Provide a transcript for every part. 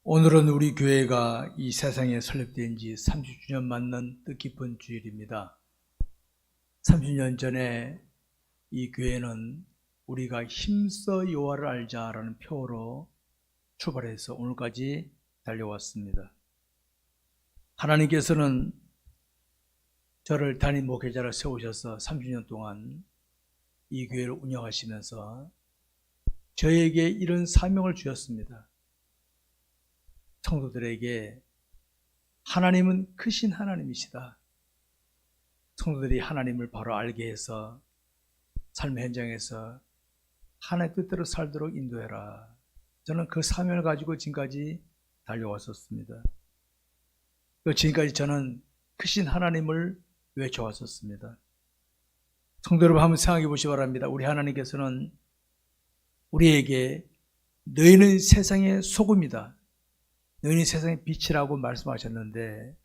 오늘은 우리 교회가 이 세상에 설립된 지 30주년 맞는 뜻깊은 주일입니다. 30년 전에 이 교회는 우리가 힘써 여호와를 알자라는 표어로 출발해서 오늘까지 달려왔습니다. 하나님께서는 저를 담임 목회자로 세우셔서 30년 동안 이 교회를 운영하시면서 저에게 이런 사명을 주셨습니다. 성도들에게 하나님은 크신 하나님이시다. 성도들이 하나님을 바로 알게 해서 삶의 현장에서 하나님의 뜻대로 살도록 인도해라. 저는 그 사명을 가지고 지금까지 달려왔었습니다. 지금까지 저는 크신 하나님을 외쳐왔었습니다. 성도 여러분, 한번 생각해 보시기 바랍니다. 우리 하나님께서는 우리에게 너희는 세상의 소금이다, 너희는 세상의 빛이라고 말씀하셨는데,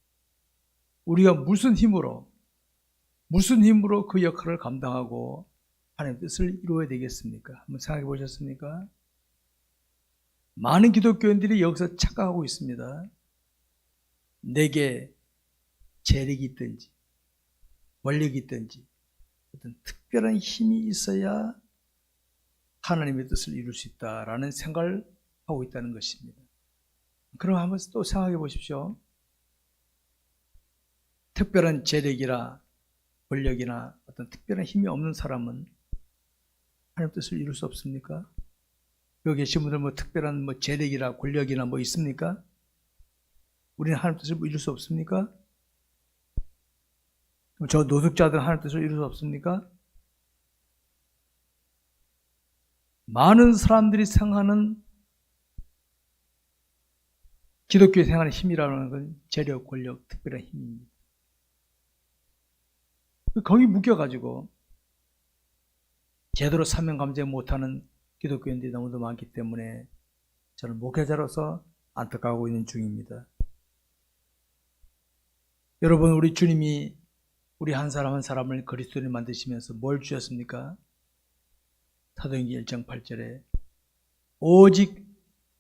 우리가 무슨 힘으로 그 역할을 감당하고 하나님의 뜻을 이루어야 되겠습니까? 한번 생각해 보셨습니까? 많은 기독교인들이 여기서 착각하고 있습니다. 내게 재력이 있든지 권력이 있든지 어떤 특별한 힘이 있어야 하나님의 뜻을 이룰 수 있다라는 생각을 하고 있다는 것입니다. 그럼 한번 또 생각해 보십시오. 특별한 재력이나 권력이나 어떤 특별한 힘이 없는 사람은 하나님의 뜻을 이룰 수 없습니까? 여기 계신 분들 특별한 재력이나 권력이나 있습니까? 우리는 하나님의 뜻을 이룰 수 없습니까? 저 노숙자들은 하나님의 뜻을 이룰 수 없습니까? 많은 사람들이 생각하는 기독교에 생각하는 힘이라는 건 재력, 권력, 특별한 힘입니다. 거기 묶여가지고 제대로 사명 감당 못하는 기독교인들이 너무도 많기 때문에 저는 목회자로서 안타까워하고 있는 중입니다. 여러분, 우리 주님이 우리 한 사람 한 사람을 그리스도인을 만드시면서 뭘 주셨습니까? 사도행전 1장 8절에 오직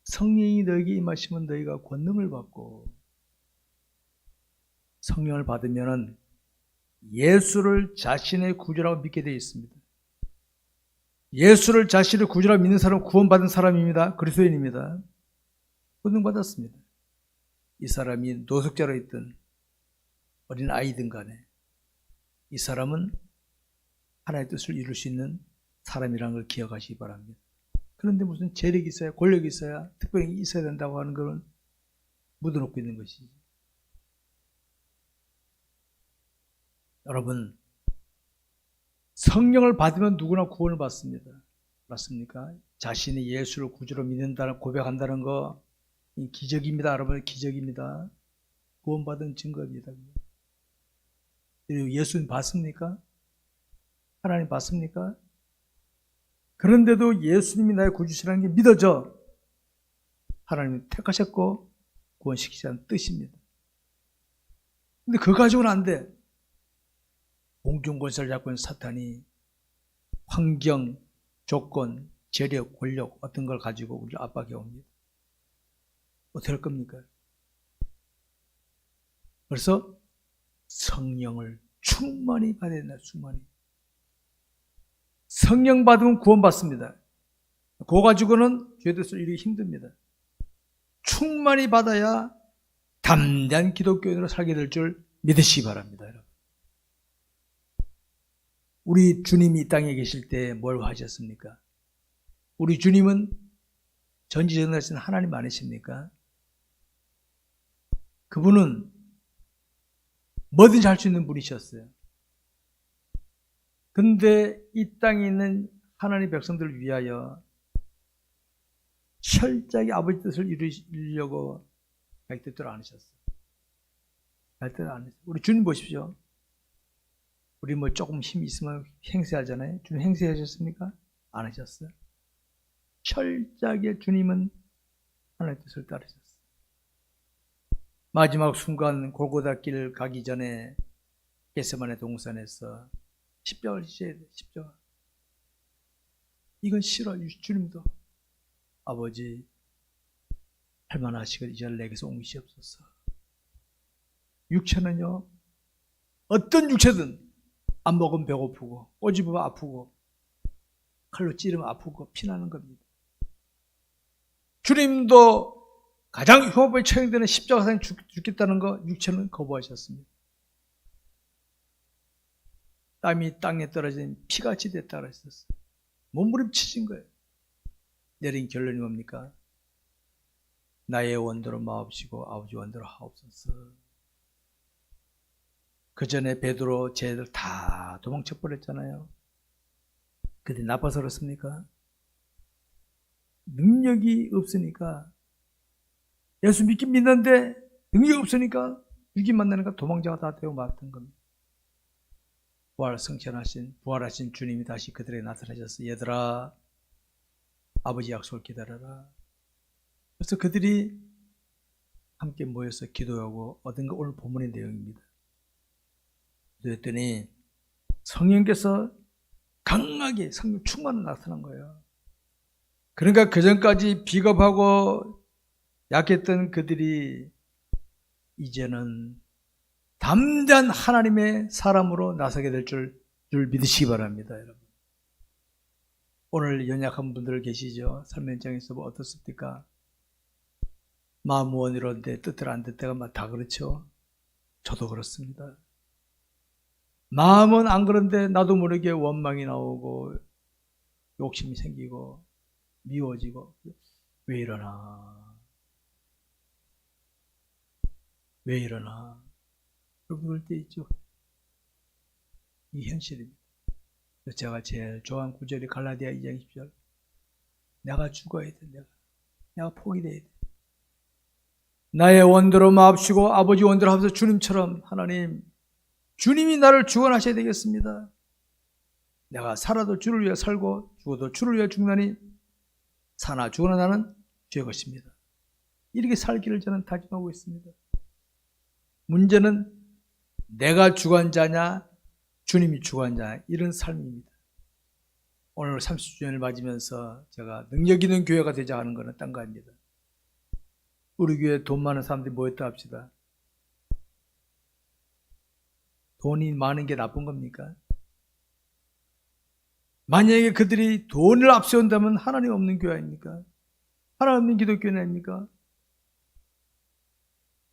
성령이 너에게 임하시면 너희가 권능을 받고, 성령을 받으면 예수를 자신의 구주라고 믿게 되어 있습니다. 예수를 자신의 구주라고 믿는 사람은 구원받은 사람입니다. 그리스도인입니다. 권능 받았습니다. 이 사람이 노숙자로 있든 어린 아이든 간에 이 사람은 하나님의 뜻을 이룰 수 있는 사람이라는 걸 기억하시기 바랍니다. 그런데 무슨 재력이 있어야, 권력이 있어야, 특별히 있어야 된다고 하는 것은 묻어놓고 있는 것이지. 여러분, 성령을 받으면 누구나 구원을 받습니다. 맞습니까? 자신이 예수를 구주로 믿는다는, 고백한다는 거 기적입니다. 여러분, 기적입니다. 구원받은 증거입니다. 예수님 봤습니까? 하나님 봤습니까? 그런데도 예수님이 나의 구주시라는 게 믿어져. 하나님이 택하셨고 구원시키자는 뜻입니다. 근데 그거 가지고는 안 돼. 공중권세를 잡고 있는 사탄이 환경, 조건, 재력, 권력 어떤 걸 가지고 우리를 압박해 옵니다. 어떻게 할 겁니까? 그래서 성령을 충만히 받아야 된다. 충만히. 성령 받으면 구원받습니다. 그거 가지고는 죄 뜻을 이루기 힘듭니다. 충만히 받아야 담대한 기독교인으로 살게 될 줄 믿으시기 바랍니다. 여러분. 우리 주님이 이 땅에 계실 때 뭘 하셨습니까? 우리 주님은 전지전능하신 하나님 아니십니까? 그분은 뭐든지 할 수 있는 분이셨어요. 근데 이 땅에 있는 하나님의 백성들을 위하여 철저하게 아버지 뜻을 이루려고 자기 뜻대로 안 하셨어요. 자기 뜻대로 안 했어요. 우리 주님 보십시오. 우리 조금 힘이 있으면 행세하잖아요. 주님 행세하셨습니까? 안 하셨어요. 철저하게 주님은 하나님의 뜻을 따르셨어요. 마지막 순간 골고다 길 가기 전에 겟세마네 동산에서 십자가를 지셔야 돼. 십자가. 이건 싫어. 주님도 아버지, 할만하시거든 이제 내게서 옮기시옵소서. 육체는요, 어떤 육체든 안 먹으면 배고프고 꼬집으면 아프고 칼로 찌르면 아프고 피나는 겁니다. 주님도 가장 흉악하게 처형되는 십자가상에 죽겠다는 거 육체는 거부하셨습니다. 땀이 땅에 떨어진 피같이 됐다 그랬었어요. 몸부림치신 거예요. 내린 결론이 뭡니까? 나의 원대로 마옵시고 아버지 원대로 하옵소서. 그 전에 베드로 쟤들 다 도망쳐 버렸잖아요. 근데 나빠서 그렇습니까? 능력이 없으니까, 예수 믿긴 믿는데 능력이 없으니까 유기 만나니까 도망자가 다 되고 말았던 겁니다. 부활하신 주님이 다시 그들에게 나타나셔서 얘들아 아버지 약속을 기다려라. 그래서 그들이 함께 모여서 기도하고 얻은 거 오늘 본문의 내용입니다. 그랬더니 성령께서 강하게 성령 충만으로 나타난 거예요. 그러니까 그전까지 비겁하고 약했던 그들이 이제는 담대한 하나님의 사람으로 나서게 될 줄 믿으시기 바랍니다, 여러분. 오늘 연약한 분들 계시죠? 삶의 현장에서 어떻습니까? 마음 원이로운데 뜻대로 안 될 때가 다 그렇죠? 저도 그렇습니다. 마음은 안 그런데 나도 모르게 원망이 나오고 욕심이 생기고 미워지고 왜 이러나? 왜 이러나? 그럴 때 있죠. 이 현실입니다. 제가 제일 좋아하는 구절이 갈라디아 2장 10절. 내가 죽어야 돼. 내가 포기돼야 돼. 나의 원대로 마옵시고 아버지 원대로 하면서 주님처럼 하나님, 주님이 나를 주관하셔야 되겠습니다. 내가 살아도 주를 위해 살고 죽어도 주를 위해 죽나니 사나 죽으나 나는 주의 것입니다. 이렇게 살기를 저는 다짐하고 있습니다. 문제는 내가 주관자냐 주님이 주관자냐 이런 삶입니다. 오늘 30주년을 맞으면서 제가 능력 있는 교회가 되자 하는 것은 딴 거 아닙니다. 우리 교회에 돈 많은 사람들이 모였다 합시다. 돈이 많은 게 나쁜 겁니까? 만약에 그들이 돈을 앞세운다면 하나님 없는 교회 아닙니까? 하나님 없는 기독교는 아닙니까?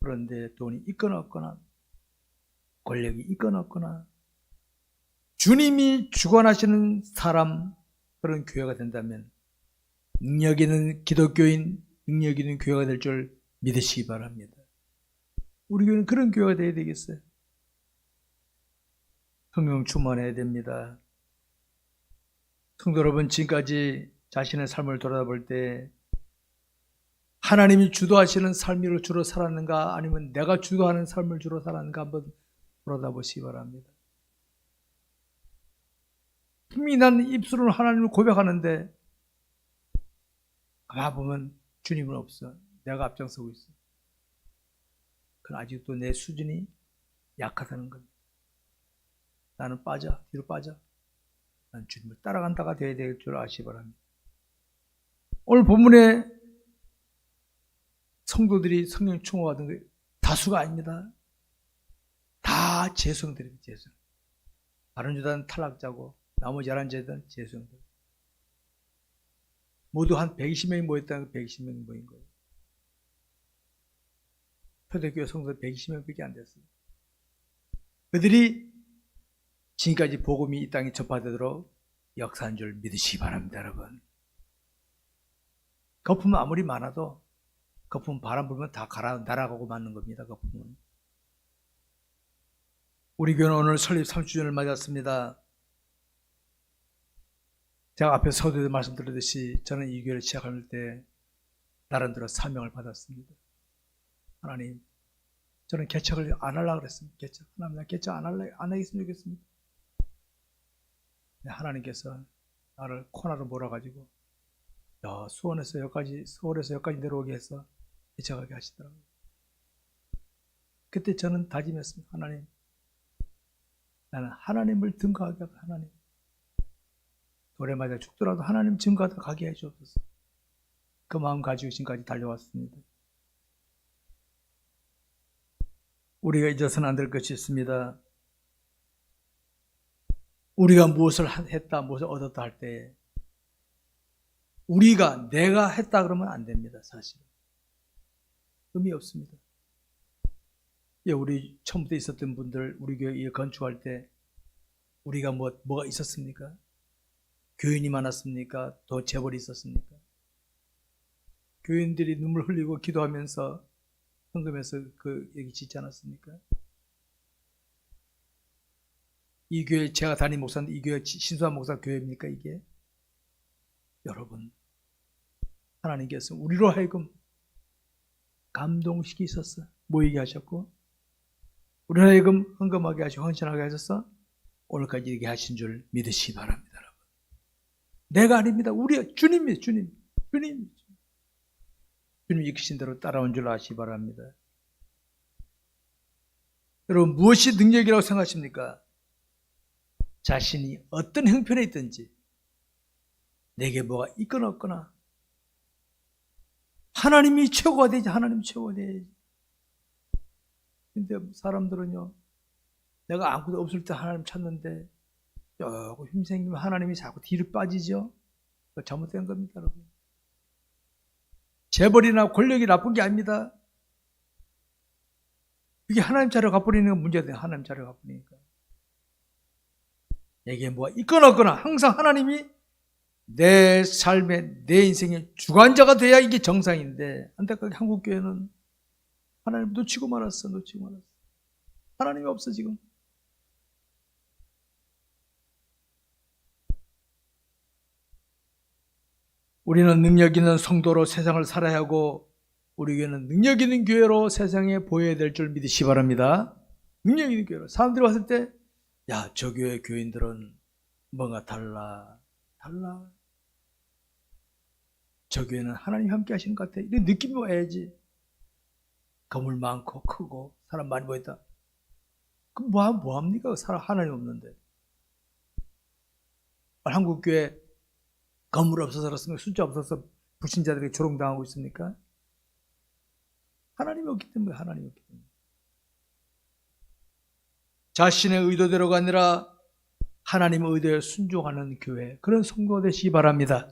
그런데 돈이 있거나 없거나 권력이 있거나 없거나 주님이 주관하시는 사람, 그런 교회가 된다면 능력 있는 기독교인, 능력 있는 교회가 될 줄 믿으시기 바랍니다. 우리 교회는 그런 교회가 되어야 되겠어요. 성령 충만해야 됩니다. 성도 여러분, 지금까지 자신의 삶을 돌아볼 때 하나님이 주도하시는 삶으로 주로 살았는가, 아니면 내가 주도하는 삶을 주로 살았는가 한번 돌아보시기 바랍니다. 힘이 난 입술로 하나님을 고백하는데 가보면 주님은 없어. 내가 앞장서고 있어. 그건 아직도 내 수준이 약하다는 겁니다. 나는 뒤로 빠져. 난 주님을 따라간다가 되어야 될 줄 아시기 바랍니다. 오늘 본문에 성도들이 성령 충만받은 게 다수가 아닙니다. 다 재수형들입니다. 재수형. 다른 주단은 탈락자고 나머지 11제들은 재수형들. 모두 한 120명이 모였다는 120명이 모인 거예요. 초대교회 성도 120명밖에 안 됐어요. 그들이 지금까지 복음이 이 땅에 접하도록 역사한 줄 믿으시기 바랍니다, 여러분. 거품은 아무리 많아도 거품 바람 불면 다 날아가고 마는 겁니다. 거품은. 우리 교회는 오늘 설립 30주년을 맞았습니다. 제가 앞에 서두에 말씀드렸듯이 저는 이 교회를 시작할 때 나름대로 사명을 받았습니다. 하나님, 저는 개척을 안 하려고 그랬습니다. 하나님, 나 개척 안 하겠으면 좋겠습니다. 하나님께서 나를 코너로 몰아가지고 서울에서 여기까지 내려오게 해서 개척하게 하시더라고요. 그때 저는 다짐했습니다. 하나님, 나는 하나님을 증거하게 하고, 하나님, 돌에 맞아 죽더라도 하나님 증거하다 가게 해주옵소서. 그 마음 가지고 지금까지 달려왔습니다. 우리가 잊어서는 안 될 것이 있습니다. 우리가 무엇을 했다, 무엇을 얻었다 할 때 내가 했다 그러면 안 됩니다. 사실 의미 없습니다. 예, 우리 처음부터 있었던 분들, 우리 교회 건축할 때 우리가 뭐가 있었습니까? 교인이 많았습니까? 더 재벌이 있었습니까? 교인들이 눈물 흘리고 기도하면서 헌금해서 그 얘기 짓지 않았습니까? 이 교회, 제가 담임 목사인데 이 교회 신수한 목사 교회입니까 이게? 여러분, 하나님께서 우리로 하여금 감동시키셨어. 모이게 하셨고 우리로 하여금 헌금하게 하시고 헌신하게 하셔서 오늘까지 이렇게 하신 줄 믿으시기 바랍니다. 여러분. 내가 아닙니다. 우리 주님이에요. 주님 이끄신 대로 따라온 줄 아시기 바랍니다. 여러분, 무엇이 능력이라고 생각하십니까? 자신이 어떤 형편에 있든지 내게 뭐가 있거나 없거나 하나님이 최고가 되지. 하나님이 최고가 되지. 근데 사람들은요, 내가 아무것도 없을 때 하나님 찾는데 조금 힘생기면 하나님이 자꾸 뒤로 빠지죠. 잘못된 겁니다, 여러분. 재벌이나 권력이 나쁜 게 아닙니다. 이게 하나님 자료 갚으리는 건 문제가 돼요. 하나님 자료 갚으니까. 내게 뭐가 있거나 없거나 항상 하나님이 내 삶의, 내 인생의 주관자가 돼야 이게 정상인데, 안타깝게 한국교회는 하나님 놓치고 말았어. 하나님이 없어 지금. 우리는 능력 있는 성도로 세상을 살아야 하고 우리 교회는 능력 있는 교회로 세상에 보여야 될 줄 믿으시기 바랍니다. 능력 있는 교회로. 사람들이 왔을 때 야, 저 교회 교인들은 뭔가 달라. 저 교회는 하나님 함께 하시는 것 같아. 이런 느낌이 와야지. 건물 많고 크고 사람 많이 모였다. 그럼 뭐합니까? 사람 하나님 없는데. 한국교회 건물 없어서 그렇습니까? 숫자 없어서 불신자들에게 조롱당하고 있습니까? 하나님이 없기 때문에. 자신의 의도대로가 아니라 하나님의 의도에 순종하는 교회, 그런 성도가 되시기 바랍니다.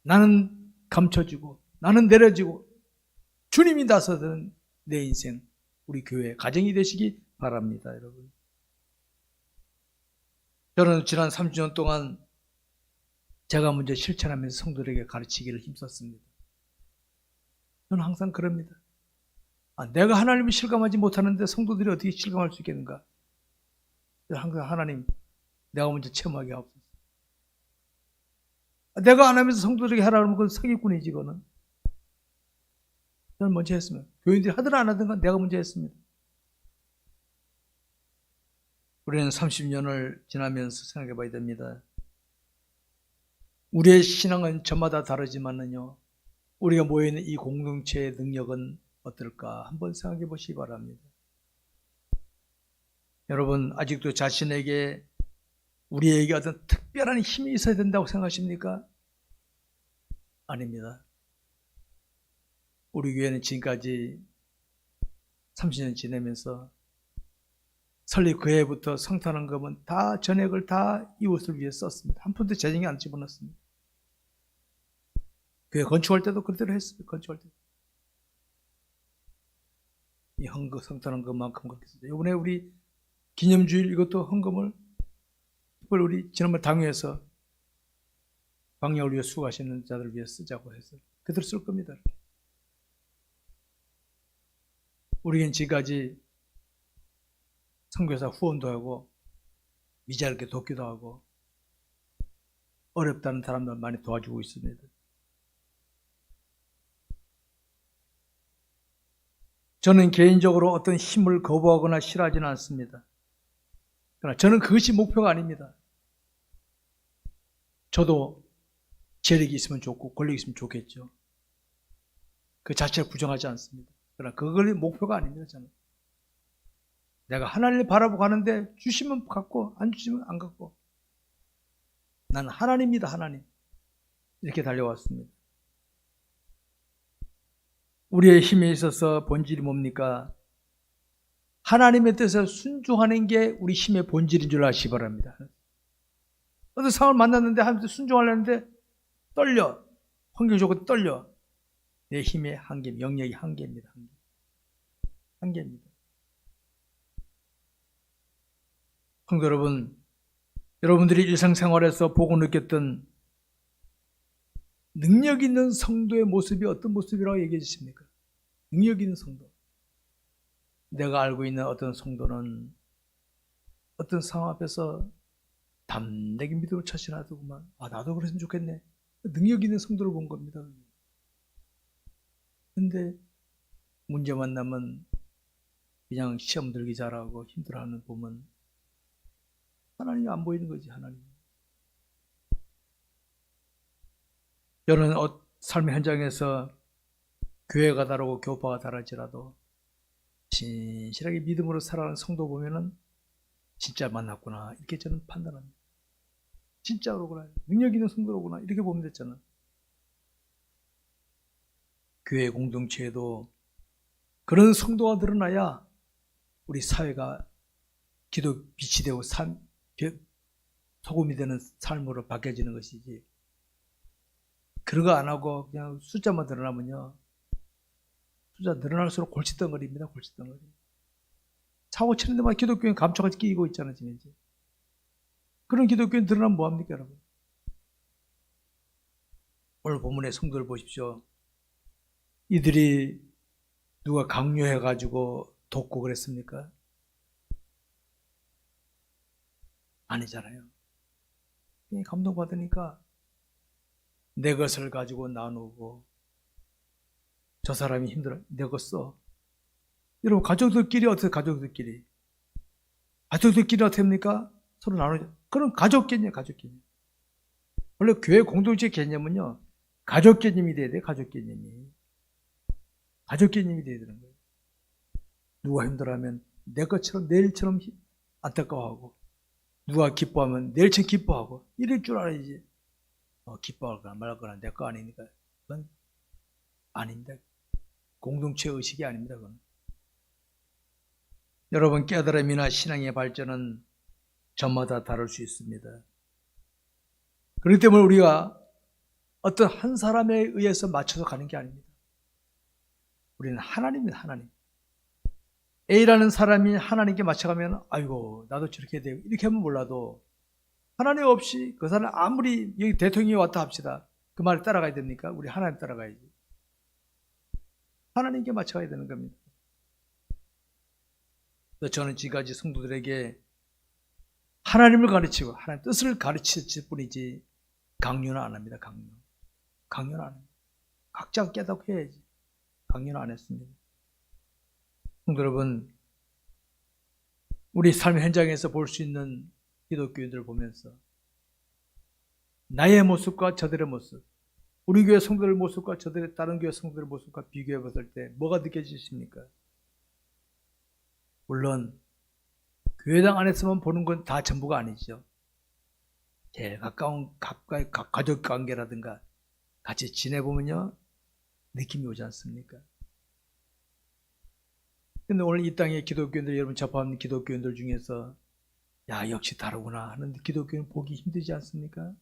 나는 감춰지고 나는 내려지고 주님이 나서는 내 인생, 우리 교회 가정이 되시기 바랍니다. 여러분, 저는 지난 30년 동안 제가 먼저 실천하면서 성도들에게 가르치기를 힘썼습니다. 저는 항상 그럽니다. 내가 하나님을 실감하지 못하는데 성도들이 어떻게 실감할 수 있겠는가? 항상 하나님, 내가 먼저 체험하게 하옵소서. 내가 안 하면서 성도들에게 하라 그러면 그건 사기꾼이지, 그거는. 저는 먼저 했습니다. 교인들이 하든 안 하든 내가 먼저 했습니다. 우리는 30년을 지나면서 생각해 봐야 됩니다. 우리의 신앙은 저마다 다르지만은요, 우리가 모여있는 이 공동체의 능력은 어떨까 한번 생각해 보시기 바랍니다. 여러분, 아직도 자신에게, 우리에게 어떤 특별한 힘이 있어야 된다고 생각하십니까? 아닙니다. 우리 교회는 지금까지 30년 지내면서 설립 그 해부터 성탄헌금은 다 전액을 다 이웃을 위해 썼습니다. 한 푼도 재정에 안 집어넣습니다. 교회 건축할 때도 그대로 했어요. 건축할 때. 이 헌금, 성탄헌금만큼 그렇게 썼어요. 이번에 우리 기념주일 이것도 헌금을 특별히 우리 지난번 당회에서 방역을 위해 수고하시는 자들을 위해 쓰자고 해서 그대로 쓸 겁니다. 우리는 지금까지 선교사 후원도 하고 미자롭게 돕기도 하고 어렵다는 사람들 많이 도와주고 있습니다. 저는 개인적으로 어떤 힘을 거부하거나 싫어하지는 않습니다. 그러나 저는 그것이 목표가 아닙니다. 저도 재력이 있으면 좋고 권력이 있으면 좋겠죠. 그 자체를 부정하지 않습니다. 그러나 그걸 목표가 아닙니다. 저는 내가 하나님을 바라보고 가는데 주시면 갖고 안 주시면 안 갖고, 나는 하나님입니다. 하나님. 이렇게 달려왔습니다. 우리의 힘에 있어서 본질이 뭡니까? 하나님의 뜻에 순종하는 게 우리 힘의 본질인 줄 아시기 바랍니다. 어떤 상황을 만났는데 하나님께 순종하려는데 떨려. 환경 조건 떨려. 내 힘의 한계, 영역이 한계입니다. 한계입니다. 성도 여러분, 여러분들이 일상생활에서 보고 느꼈던 능력 있는 성도의 모습이 어떤 모습이라고 얘기해 주십니까? 능력 있는 성도. 내가 알고 있는 어떤 성도는 어떤 상황 앞에서 담대히 믿음을 처신하더구만. 아, 나도 그랬으면 좋겠네. 능력 있는 성도를 본 겁니다. 근데 문제 만나면 그냥 시험 들기 잘하고 힘들어하는 보면 하나님이 안 보이는 거지, 하나님. 여러분 삶의 현장에서 교회가 다르고 교파가 다를지라도 진실하게 믿음으로 살아가는 성도 보면은 진짜 만났구나 이렇게 저는 판단합니다. 진짜로구나, 능력 있는 성도로구나 이렇게 보면 됐잖아. 교회 공동체에도 그런 성도가 드러나야 우리 사회가 기도 빛이 되고 소금이 되는 삶으로 바뀌어지는 것이지, 그런 거 안 하고 그냥 숫자만 드러나면요, 숫자 늘어날수록 골칫덩어리입니다. 골칫덩어리. 사고 치는 데만 기독교인 감초가 끼고 있잖아요, 지금 이제. 그런 기독교인 드러나면 뭐합니까, 여러분? 오늘 본문의 성도를 보십시오. 이들이 누가 강요해가지고 돕고 그랬습니까? 아니잖아요. 감동받으니까 내 것을 가지고 나누고, 저 사람이 힘들어, 내 것 써. 여러분, 가족들끼리 어떻게, 가족들끼리 어떻게 합니까? 서로 나누죠. 그럼 가족 개념, 가족 개념. 원래 교회 공동체 개념은요, 가족 개념이 돼야 돼. 가족 개념이 돼야 되는 거예요. 누가 힘들어하면 내 것처럼 내일처럼 안타까워하고, 누가 기뻐하면 내일처럼 기뻐하고, 이럴 줄 알아야지. 기뻐할거나 말거나 내 거 아니니까. 그건 아닙니다. 공동체 의식이 아닙니다. 그건. 여러분, 깨달음이나 신앙의 발전은 저마다 다를 수 있습니다. 그렇기 때문에 우리가 어떤 한 사람에 의해서 맞춰서 가는 게 아닙니다. 우리는 하나님입니다. 하나님. A라는 사람이 하나님께 맞춰가면 아이고 나도 저렇게 해야 되고 이렇게 하면 몰라도, 하나님 없이 그 사람 아무리 여기 대통령이 왔다 합시다. 그 말을 따라가야 됩니까? 우리 하나님 따라가야지. 하나님께 맞춰가야 되는 겁니다. 저는 지금까지 성도들에게 하나님을 가르치고 하나님 뜻을 가르칠 뿐이지 강요는 안 합니다. 강요는 안 합니다. 각자 깨닫고 해야지. 강요는 안 했습니다. 성도 여러분, 우리 삶 현장에서 볼 수 있는 기독교인들을 보면서 나의 모습과 저들의 모습, 우리 교회 성도들 모습과 저들의 다른 교회 성도들 모습과 비교해 봤을 때 뭐가 느껴지십니까? 물론 교회당 안에서만 보는 건 다 전부가 아니죠. 제일 가까운 가족 관계라든가 같이 지내보면요, 느낌이 오지 않습니까? 근데 오늘 이 땅의 기독교인들, 여러분 접하는 기독교인들 중에서 야, 역시 다르구나 하는 기독교인 보기 힘들지 않습니까?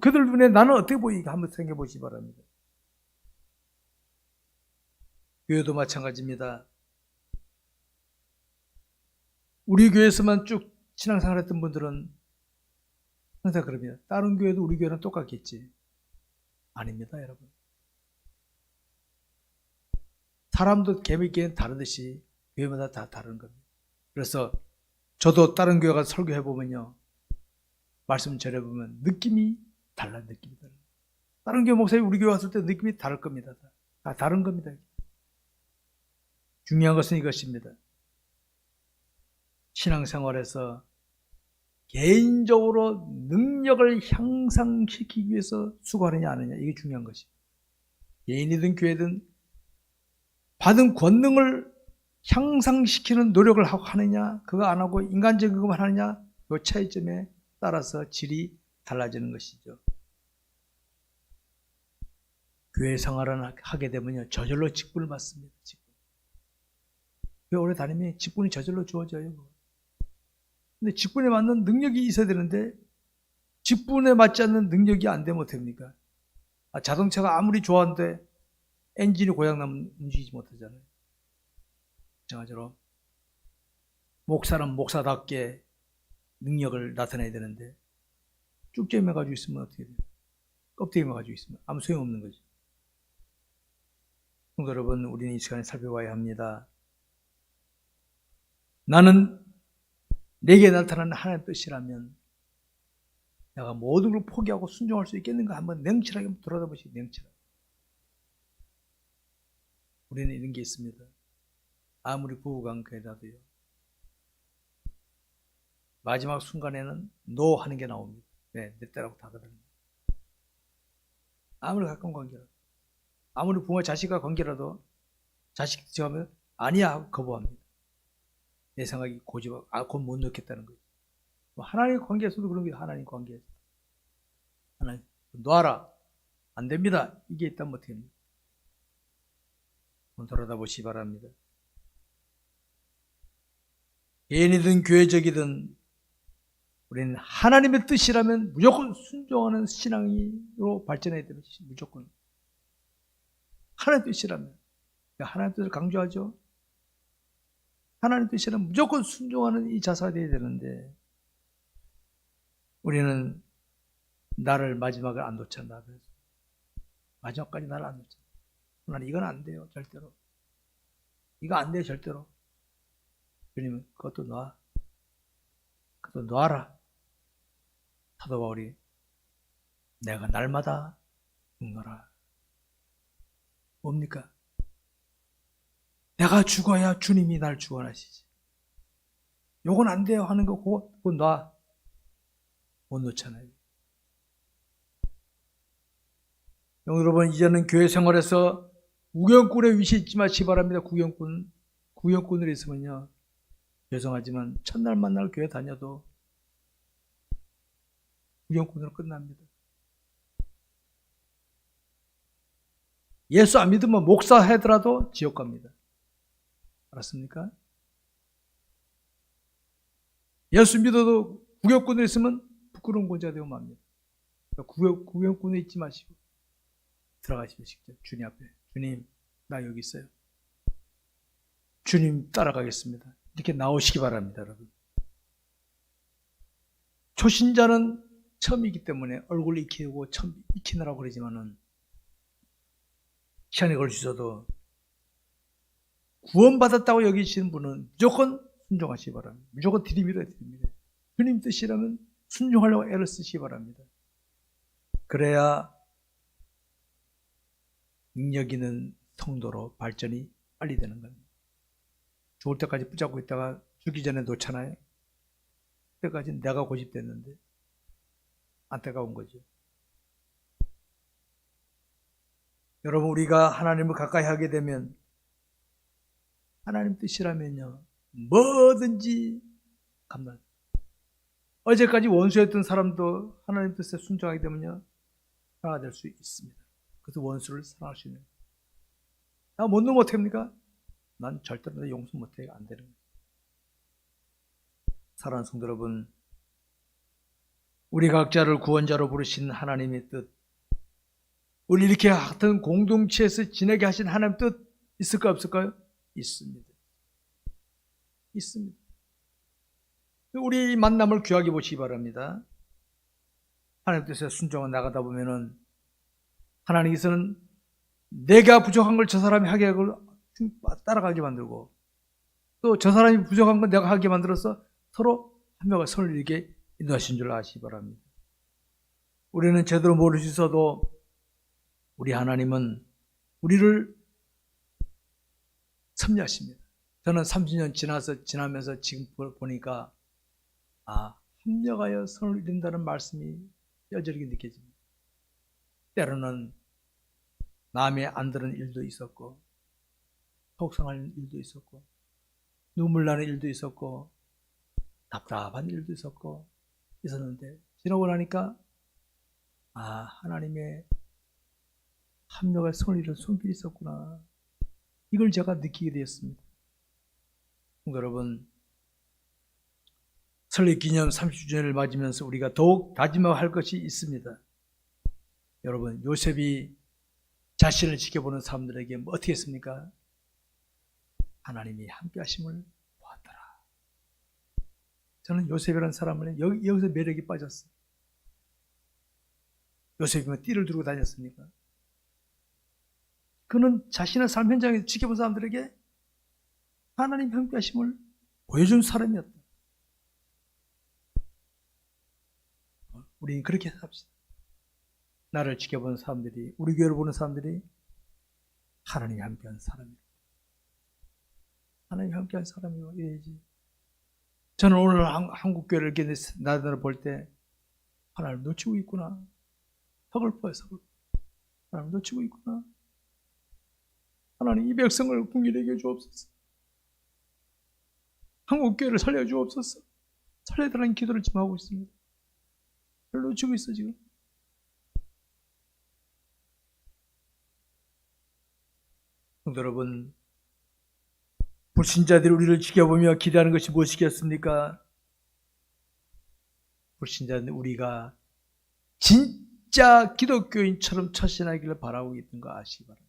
그들 눈에 나는 어떻게 보이까 한번 생각해 보시기 바랍니다. 교회도 마찬가지입니다. 우리 교회에서만 쭉 신앙생활 했던 분들은 항상 그럽니다. 다른 교회도 우리 교회랑 똑같겠지. 아닙니다, 여러분. 사람도 개미끼는 다르듯이 교회마다 다 다른 겁니다. 그래서 저도 다른 교회 가서 설교해보면요, 말씀 전해보면 느낌이 달라요. 느낌이 달라요. 다른 교회 목사님 우리 교회 왔을 때 느낌이 다를 겁니다. 다 다른 겁니다. 중요한 것은 이것입니다. 신앙생활에서 개인적으로 능력을 향상시키기 위해서 수고하느냐 안 하느냐, 이게 중요한 것입니다. 개인이든 교회든 받은 권능을 향상시키는 노력을 하고 하느냐, 그거 안 하고 인간적인 것만 하느냐, 그 차이점에 따라서 질이 달라지는 것이죠. 교회 생활을 하게 되면요, 저절로 직분을 받습니다. 직분. 교회 오래 다니면 직분이 저절로 주어져요. 근데 직분에 맞는 능력이 있어야 되는데 직분에 맞지 않는 능력이 안 되면 어떡합니까? 자동차가 아무리 좋아하는데 엔진이 고장나면 움직이지 못하잖아요. 마찬가지로 목사는 목사답게 능력을 나타내야 되는데 쭉재매 가지고 있으면 어떻게 돼요? 껍데기만 가지고 있으면 아무 소용없는 거죠. 성도 여러분, 우리는 이 시간에 살펴봐야 합니다. 나는 내게 나타나는 하나님의 뜻이라면 내가 모든 걸 포기하고 순종할 수 있겠는가 한번 냉철하게 돌아다보시기. 냉철하게. 우리는 이런 게 있습니다. 아무리 부부관계라도요, 마지막 순간에는 노 하는 게 나옵니다. 네, 내 딸하고 다거든요. 아무리 가까운 관계라도, 아무리 부모 자식과 관계라도 자식 지하면 아니야 하고 거부합니다. 내 생각이 고집하고 곧 못 놓겠다는 거죠. 하나님 관계에서도 그런 게 하나님 관계에서 하나님 놔라 안 됩니다. 이게 있다면 어떻게 합니까? 한번 돌아다보시기 바랍니다. 개인이든 교회적이든 우리는 하나님의 뜻이라면 무조건 순종하는 신앙으로 발전해야 되는 것이 무조건 하나님의 뜻이라면 하나님의 뜻을 강조하죠. 하나님의 뜻이라면 무조건 순종하는 이 자세가 되어야 되는데 우리는 나를 마지막을 안 놓잖아. 마지막까지 나를 안 놓잖아. 나는 이건 안 돼요. 절대로. 이거 안 돼요. 절대로. 주님은 그것도 놔. 그것도 놔라. 사도 바울이 내가 날마다 죽노라. 뭡니까? 내가 죽어야 주님이 날 구원하시지. 요건 안 돼요 하는 거 그거 놔. 못 놓잖아요. 여러분, 이제는 교회 생활에서 구경꾼의 위치에 있지 마시기 바랍니다. 구경꾼으로 있으면요, 죄송하지만 첫날 만날 교회 다녀도 구경꾼으로 끝납니다. 예수 안 믿으면 목사 하더라도 지옥 갑니다. 알았습니까? 예수 믿어도 구경꾼으로 있으면 부끄러운 권자 되고 맙니다. 구경꾼에 있지 마시고 들어가시면 직접 주님 앞에, 주님 나 여기 있어요. 주님 따라가겠습니다. 이렇게 나오시기 바랍니다. 여러분. 초신자는 처음이기 때문에 얼굴 익히고 처음 익히느라고 그러지만은 시간이 걸리셔도 구원받았다고 여기시는 분은 무조건 순종하시기 바랍니다. 무조건 들이밀어야 됩니다. 주님 뜻이라면 순종하려고 애를 쓰시기 바랍니다. 그래야 능력 있는 성도로 발전이 빨리 되는 겁니다. 죽을 때까지 붙잡고 있다가 죽기 전에 놓잖아요. 그때까지 내가 고집됐는데 안타까운 거죠. 여러분, 우리가 하나님을 가까이 하게 되면 하나님 뜻이라면요, 뭐든지 감당. 어제까지 원수였던 사람도 하나님 뜻에 순종하게 되면요, 하나가 될 수 있습니다. 그래서 원수를 사랑할 수 있는. 나 못 놓으면 어떻게 합니까? 난 절대로 내 용서 못해. 안 되는 거예요. 사랑하는 성도 여러분, 우리 각자를 구원자로 부르신 하나님의 뜻, 우리 이렇게 같은 공동체에서 지내게 하신 하나님 뜻 있을까 없을까요? 있습니다. 있습니다. 우리 이 만남을 귀하게 보시기 바랍니다. 하나님 뜻에 순종해 나가다 보면은 하나님께서는 내가 부족한 걸 저 사람이 하게 하고 따라가게 만들고 또 저 사람이 부족한 걸 내가 하게 만들어서 서로 한 명을 선을 이루게 인도하신 줄 아시기 바랍니다. 우리는 제대로 모르시서도 우리 하나님은 우리를 섭리하십니다. 저는 30년 지나면서 지금 보니까 합력하여 선을 이룬다는 말씀이 뼈저리게 느껴집니다. 때로는 남의 안 들은 일도 있었고 속상한 일도 있었고 눈물 나는 일도 있었고 답답한 일도 있었는데 지나고 나니까 하나님의 합력할 선을 이룬 손길이 있었구나. 이걸 제가 느끼게 되었습니다. 여러분, 설립 기념 30주년을 맞으면서 우리가 더욱 다짐할 것이 있습니다. 여러분, 요셉이 자신을 지켜보는 사람들에게 어떻게 했습니까? 하나님이 함께 하심을 보았더라. 저는 요셉이라는 사람을 여기서 매력이 빠졌어요. 요셉이면 띠를 두르고 다녔습니까? 그는 자신의 삶 현장에서 지켜본 사람들에게 하나님 함께 하심을 보여준 사람이었다. 우리는 그렇게 삽시다. 나를 지켜보는 사람들이, 우리 교회를 보는 사람들이 하나님이 함께한 사람이다. 하나님이 함께한 사람이어야지. 저는 오늘 한국 교회를 이렇게 나들어 볼 때 하나님 놓치고 있구나. 서글퍼요, 서글퍼. 하나님 놓치고 있구나. 하나님 이 백성을 궁일하게 해 주옵소서. 한국 교회를 살려 주옵소서. 살려달라는 기도를 지금 하고 있습니다. 그걸 놓치고 있어 지금. 성도 여러분, 불신자들이 우리를 지켜보며 기대하는 것이 무엇이겠습니까? 불신자는 우리가 진짜 기독교인처럼 처신하기를 바라고 있는 거 아시기 바랍니다.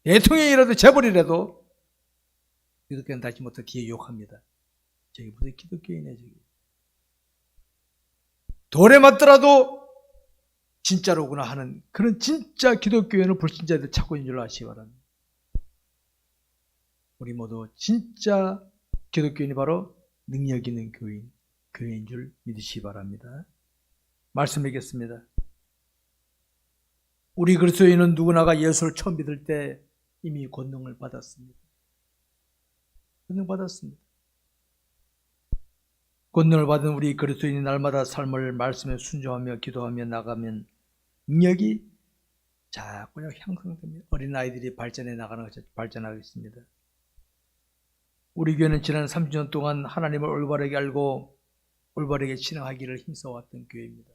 대통령이라도 재벌이라도 기독교는 다시 못해 뒤에 욕합니다. 저기 무슨 기독교인이야 저기. 돌에 맞더라도 진짜로구나 하는 그런 진짜 기독교인을 불신자들 찾고 있는 줄 아시기 바랍니다. 우리 모두 진짜 기독교인이 바로 능력 있는 교회인 줄 믿으시기 바랍니다. 말씀드리겠습니다. 우리 그리스도인은 누구나가 예수를 처음 믿을 때 이미 권능을 받았습니다. 권능 받았습니다. 권능을 받은 우리 그리스도인이 날마다 삶을 말씀에 순종하며 기도하며 나가면 능력이 자꾸 향상됩니다. 어린아이들이 발전해 나가는 것이 발전하겠습니다. 우리 교회는 지난 30년 동안 하나님을 올바르게 알고 올바르게 신앙하기를 힘써왔던 교회입니다.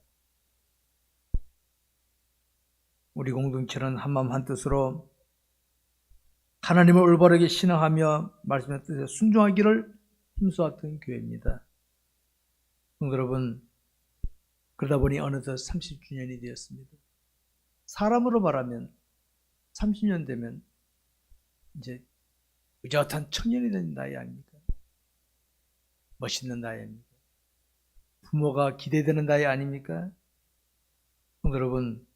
우리 공동체는 한마음 한뜻으로 하나님을 올바르게 신앙하며 말씀의 뜻에 순종하기를 힘써왔던 교회입니다. 성도 여러분, 그러다 보니 어느덧 30주년이 되었습니다. 사람으로 말하면 30년 되면 이제 의젓한 청년이 된 나이 아닙니까? 멋있는 나이 아닙니까? 부모가 기대되는 나이 아닙니까? 성도 여러분,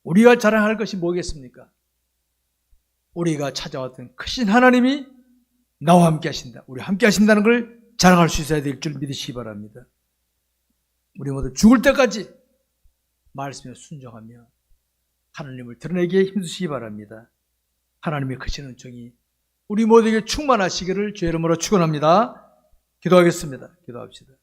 우리가 자랑할 것이 뭐겠습니까? 우리가 찾아왔던 크신 하나님이 나와 함께 하신다. 우리 함께 하신다는 걸 자랑할 수 있어야 될 줄 믿으시기 바랍니다. 우리 모두 죽을 때까지 말씀에 순종하며 하나님을 드러내기에 힘쓰시기 바랍니다. 하나님의 크신 은총이 우리 모두에게 충만하시기를 주의 이름으로 축원합니다. 기도하겠습니다. 기도합시다.